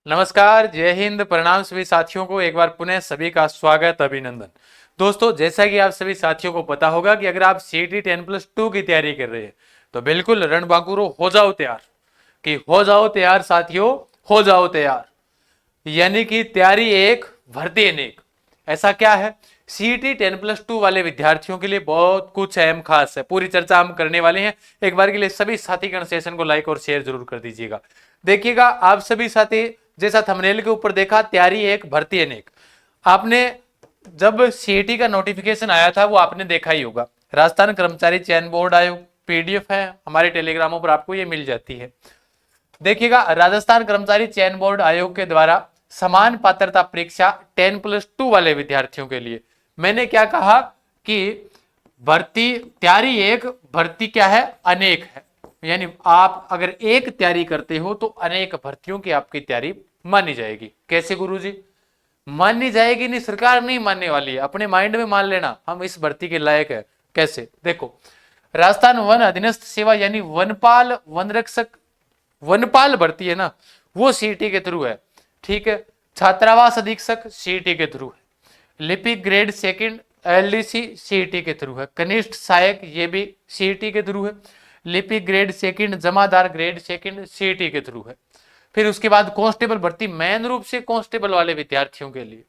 नमस्कार, जय हिंद, प्रणाम सभी साथियों को एक बार पुनः सभी का स्वागत, अभिनंदन। दोस्तों, जैसा कि आप सभी साथियों को पता होगा कि अगर आप सीटी 10+2 की तैयारी कर रहे हैं तो बिल्कुल रणबांकुरो हो जाओ तैयार, कि हो जाओ तैयार साथियों, हो जाओ तैयार। यानी कि तैयारी एक, भर्ती अनेक। ऐसा क्या है? सीटी 10+2 वाले विद्यार्थियों के लिए बहुत कुछ अहम खास है, पूरी चर्चा हम करने वाले हैं। एक बार के लिए सभी साथीगण सेशन को लाइक और शेयर जरूर कर दीजिएगा। देखिएगा आप सभी साथी, जैसा थंबनेल के ऊपर देखा, तैयारी एक, भर्ती अनेक। आपने जब सीटी का नोटिफिकेशन आया था वो आपने देखा ही होगा। राजस्थान कर्मचारी चयन बोर्ड आयोग, पीडीएफ है हमारे टेलीग्रामों पर, आपको ये मिल जाती है। देखिएगा, राजस्थान कर्मचारी चयन बोर्ड आयोग के द्वारा समान पात्रता परीक्षा 10+2 वाले विद्यार्थियों के लिए मैंने क्या कहा कि भर्ती तैयारी एक, भर्ती क्या है? अनेक है। यानी आप अगर एक तैयारी करते हो तो अनेक भर्तियों की आपकी तैयारी मानी जाएगी। कैसे गुरुजी? माननी जाएगी नहीं, सरकार नहीं मानने वाली है, अपने माइंड में मान लेना हम इस भर्ती के लायक है। कैसे? देखो, राजस्थान वन अधीनस्थ सेवा यानी वनपाल वन रक्षक, वनपाल भर्ती है ना, वो सीटी के थ्रू है। ठीक है। छात्रावास अधीक्षक सीटी के थ्रू है। लिपिक ग्रेड सेकंड एलडीसी सीटी के थ्रू है। कनिष्ठ सहायक ये भी सीटी के थ्रू है। लिपिक ग्रेड सेकंड, जमादार ग्रेड सेकंड सीटी के थ्रू है। फिर उसके बाद कांस्टेबल भर्ती, मेन रूप से कांस्टेबल वाले विद्यार्थियों के लिए।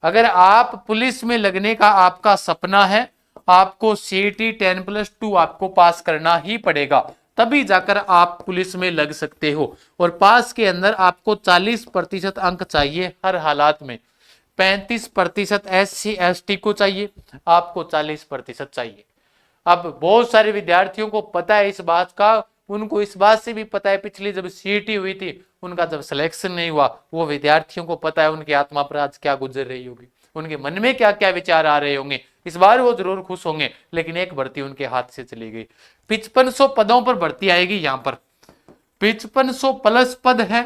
अगर आप पुलिस में लगने का आपका सपना है, आपको सीटी 10+2 आपको पास करना ही पड़ेगा, तभी जाकर आप पुलिस में लग सकते हो। और पास के अंदर आपको 40% अंक चाहिए हर हालात में। 35% SC ST को चाहिए, आपको 40% चाहिए। अब बहुत सारे विद्यार्थियों को पता है इस बात का, उनको इस बात से भी पता है पिछली जब सीटी हुई थी उनका जब सिलेक्शन नहीं हुआ, वो विद्यार्थियों को पता है उनकी आत्मा पर आज क्या गुजर रही होगी, उनके मन में क्या क्या विचार आ रहे होंगे। इस बार वो जरूर खुश होंगे, लेकिन एक भर्ती उनके हाथ से चली गई। 5500 पदों पर भर्ती आएगी। यहाँ पर 5500 प्लस पद है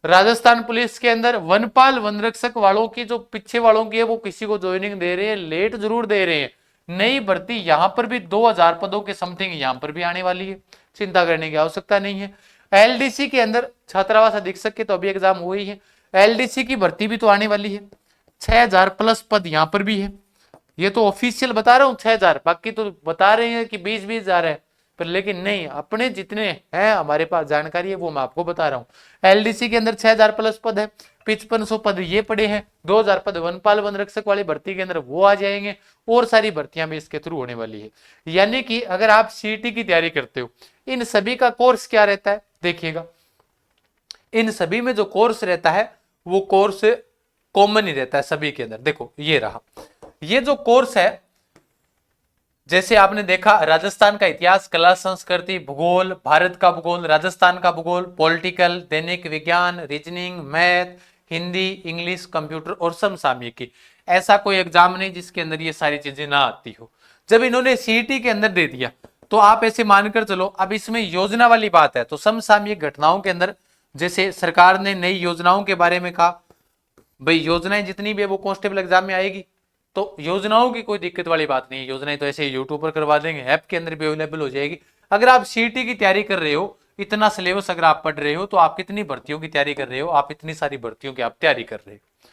राजस्थान पुलिस के अंदर। वनपाल वन रक्षक वालों की जो पीछे वालों की है वो किसी को ज्वाइनिंग दे रहे हैं, लेट जरूर दे रहे हैं। नई भर्ती यहां पर भी 2000 पदों के समथिंग यहां पर भी आने वाली है, चिंता करने की आवश्यकता नहीं है। एलडीसी के अंदर छात्रावास अधीक्षक के तो अभी एग्जाम हुई है, एलडीसी की भर्ती भी तो आने वाली है। 6000 प्लस पद यहां पर भी है। ये तो ऑफिशियल बता रहा हूं 6000, बाकी तो बता रहे हैं कि 20-20 हजार है, पर लेकिन नहीं, अपने जितने हैं हमारे पास जानकारी है वो मैं आपको बता रहा हूं। एलडीसी के अंदर 6000 प्लस पद है, 5500 पद ये पड़े हैं, 2000 पद वनपाल वन रक्षक वाली भर्ती के अंदर वो आ जाएंगे, और सारी भर्तियां भी इसके थ्रू होने वाली है। यानी कि अगर आप सीटी की तैयारी करते हो, इन सभी का कोर्स क्या रहता है? देखिएगा, इन सभी में जो कोर्स रहता है वो कोर्स कॉमन ही रहता है सभी के अंदर। देखो ये रहा, ये जो कोर्स है, जैसे आपने देखा राजस्थान का इतिहास, कला संस्कृति, भूगोल, भारत का भूगोल, राजस्थान का भूगोल, पॉलिटिकल, दैनिक विज्ञान, reasoning, math, Hindi, English, computer और समसामयिकी। ऐसा कोई एग्जाम नहीं जिसके अंदर ये सारी चीजें ना आती हो। जब इन्होंने सीईटी के अंदर दे दिया तो आप ऐसे मानकर चलो, अब इसमें योजना वाली बात है तो समसामयिक घटनाओं के अंदर जैसे सरकार ने नई योजनाओं के बारे में कहा, भाई योजनाएं जितनी भी है वो कांस्टेबल एग्जाम में आएगी, तो योजनाओं की कोई दिक्कत वाली बात नहीं है। योजनाएं तो ऐसे यूट्यूब पर करवा देंगे, ऐप के अंदर भी अवेलेबल हो जाएगी। अगर आप सीटी की तैयारी कर रहे हो, इतना सिलेबस अगर आप पढ़ रहे हो, तो आप कितनी भर्तियों की तैयारी कर रहे हो? आप इतनी सारी भर्तियों की आप तैयारी कर रहे हो।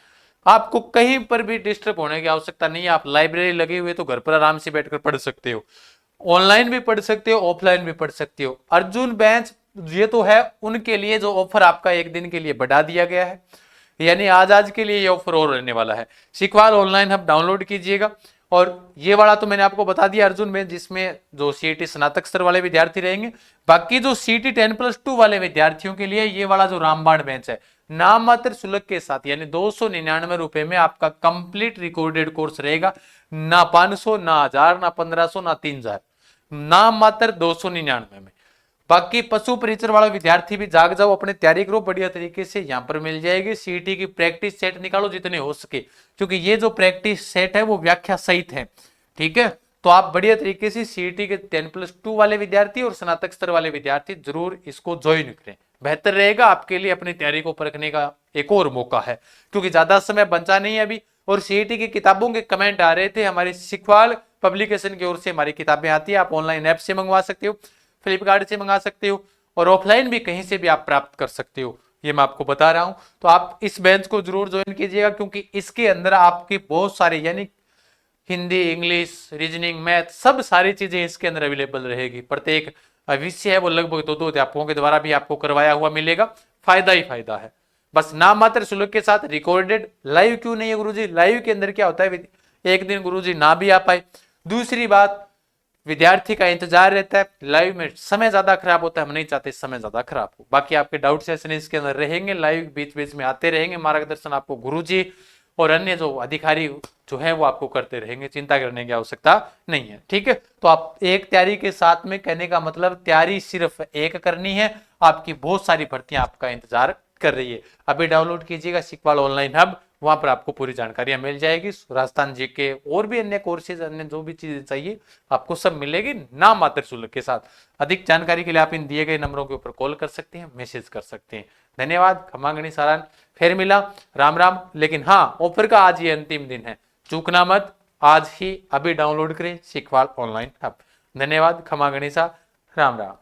आपको कहीं पर भी डिस्टर्ब होने की आवश्यकता नहीं है। आप लाइब्रेरी लगे हुए तो घर पर आराम से बैठकर पढ़ सकते हो, ऑनलाइन भी पढ़ सकते हो, ऑफलाइन भी पढ़ सकते हो। अर्जुन बेंच ये तो है उनके लिए जो ऑफर आपका एक दिन के लिए बढ़ा दिया गया है, यानी आज के लिए ये ऑफर और रहने वाला है। सिखवाल ऑनलाइन हब डाउनलोड कीजिएगा। और ये वाला तो मैंने आपको बता दिया अर्जुन में, जिसमें जो सीईटी स्नातक स्तर वाले विद्यार्थी रहेंगे। बाकी जो सीईटी 10+2 वाले विद्यार्थियों के लिए ये वाला जो रामबाण बेंच है, नाम मात्र शुल्क के साथ, यानी 299 रुपए में आपका कंप्लीट रिकॉर्डेड कोर्स रहेगा। ना 500, ना 1000, ना 1500, ना 3000, नाम मात्र 299 में। बाकी पशु परिचर वाला विद्यार्थी भी जाग जाओ, अपने तैयारी करो बढ़िया तरीके से, यहाँ पर मिल जाएगी। सीईटी की प्रैक्टिस सेट निकालो जितने हो सके, क्योंकि ये जो प्रैक्टिस सेट है वो व्याख्या सहित है। ठीक है, तो आप बढ़िया तरीके से सीईटी के 10+2 वाले विद्यार्थी और स्नातक स्तर वाले विद्यार्थी जरूर इसको ज्वाइन करें, बेहतर रहेगा आपके लिए। अपनी तैयारी को परखने का एक और मौका है, क्योंकि ज्यादा समय बचा नहीं है अभी। और सीईटी की किताबों के कमेंट आ रहे थे, हमारी सिखवाल पब्लिकेशन की ओर से हमारी किताबें आती है, आप ऑनलाइन ऐप से मंगवा सकते हो, फ्लिपकार्ट से मंगा सकते हो, और ऑफलाइन भी कहीं से भी आप प्राप्त कर सकते हो। ये मैं आपको बता रहा हूं। तो आप इस बैच को जरूर ज्वाइन कीजिएगा, क्योंकि इसके अंदर आपकी बहुत सारी यानी हिंदी, इंग्लिश, रीजनिंग, मैथ, सब सारी चीजें इसके अंदर अवेलेबल रहेगी। प्रत्येक विषय है वो लगभग दो अध्यापकों के द्वारा भी आपको करवाया हुआ मिलेगा। फायदा ही फायदा है। बस नाम मात्र शुल्क के साथ रिकॉर्डेड। लाइव क्यों नहीं है गुरुजी? लाइव के अंदर क्या होता है, एक दिन गुरुजी ना भी आ पाए। दूसरी बात, विद्यार्थी का इंतजार रहता है। लाइव में समय ज्यादा खराब होता है, हम नहीं चाहते समय ज्यादा खराब हो। बाकी आपके डाउट सेशन इसके अंदर रहेंगे, लाइव बीच बीच में आते रहेंगे। मार्गदर्शन आपको गुरुजी और अन्य जो अधिकारी जो है वो आपको करते रहेंगे, चिंता करने की आवश्यकता नहीं है। ठीक है, तो आप एक तैयारी के साथ में, कहने का मतलब तैयारी सिर्फ एक करनी है, आपकी बहुत सारी भर्तियां आपका इंतजार कर रही है। अभी डाउनलोड कीजिएगा शिकवाल ऑनलाइन हब, वहां पर आपको पूरी जानकारियां मिल जाएगी। राजस्थान जीके और भी अन्य कोर्सेज, अन्य जो भी चीजें चाहिए आपको सब मिलेगी नाम मात्र शुल्क के साथ। अधिक जानकारी के लिए आप इन दिए गए नंबरों के ऊपर कॉल कर सकते हैं, मैसेज कर सकते हैं। धन्यवाद, खमा गणी सारान, फिर मिला, राम राम। लेकिन हाँ, ऑफर का आज ये अंतिम दिन है, चूकना मत, आज ही अभी डाउनलोड करें शिकवाल ऑनलाइन हब। धन्यवाद, खमा गणिसा, राम राम।